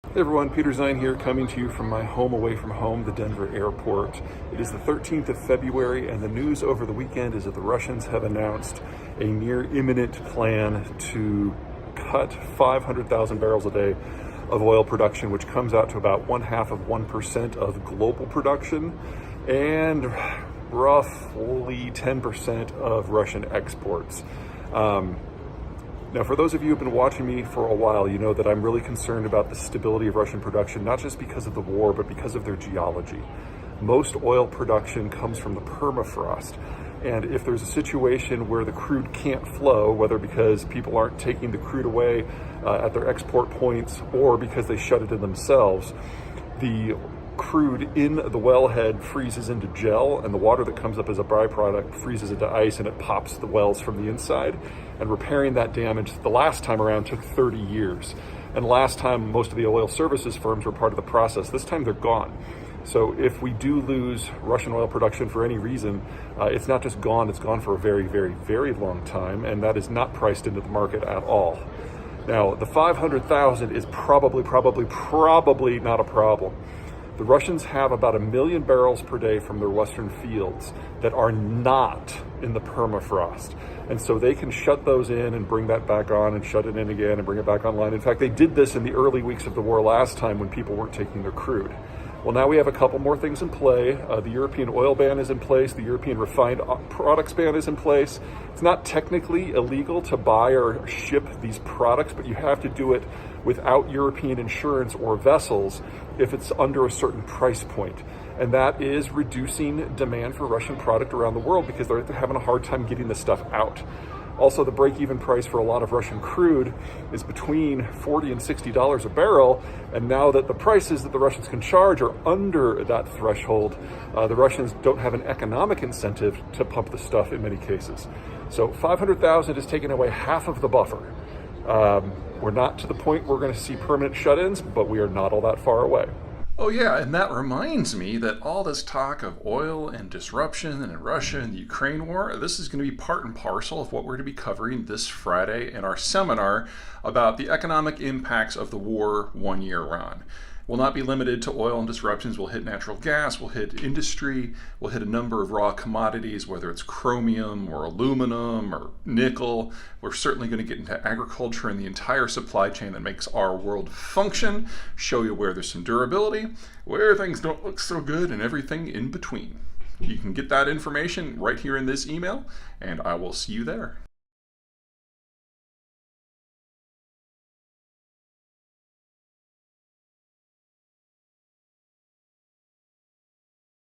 Hey everyone, Peter Zeihan here, coming to you from my home away from home, the Denver airport. It is the 13th of February, and the news over the weekend is that the Russians have announced a near imminent plan to cut 500,000 barrels a day of oil production, which comes out to about 0.5% of global production and roughly 10% of Russian exports. Now, for those of you who've been watching me for a while, you know that I'm really concerned about the stability of Russian production, not just because of the war, but because of their geology. Most oil production comes from the permafrost. And if there's a situation where the crude can't flow, whether because people aren't taking the crude away at their export points or because they shut it in themselves, the crude in the wellhead freezes into gel, and the water that comes up as a byproduct freezes into ice, and it pops the wells from the inside. And repairing that damage the last time around took 30 years. And last time most of the oil services firms were part of the process. This time they're gone. So if we do lose Russian oil production for any reason, it's not just gone, it's gone for a very, very, very long time, and that is not priced into the market at all. Now, the 500,000 is probably not a problem. The Russians have about 1 million barrels per day from their western fields that are not in the permafrost. And so they can shut those in and bring that back on and shut it in again and bring it back online. In fact, they did this in the early weeks of the war last time when people weren't taking their crude. Well, now we have a couple more things in play. The European oil ban is in place. The European refined products ban is in place. It's not technically illegal to buy or ship these products, but you have to do it without European insurance or vessels if it's under a certain price point. And that is reducing demand for Russian product around the world because they're having a hard time getting this stuff out. Also, the break-even price for a lot of Russian crude is between $40 and $60 a barrel. And now that the prices that the Russians can charge are under that threshold, the Russians don't have an economic incentive to pump the stuff in many cases. So 500,000 is taking away half of the buffer. We're not to the point where we're going to see permanent shut-ins, but we are not all that far away. Oh yeah, and that reminds me that all this talk of oil and disruption and Russia and the Ukraine war, this is going to be part and parcel of what we're going to be covering this Friday in our seminar about the economic impacts of the war 1 year on. Will not be limited to oil and disruptions. We'll hit natural gas, we'll hit industry, we'll hit a number of raw commodities, whether it's chromium or aluminum or nickel. We're certainly going to get into agriculture and the entire supply chain that makes our world function, show you where there's some durability, where things don't look so good, and everything in between. You can get that information right here in this email, and I will see you there.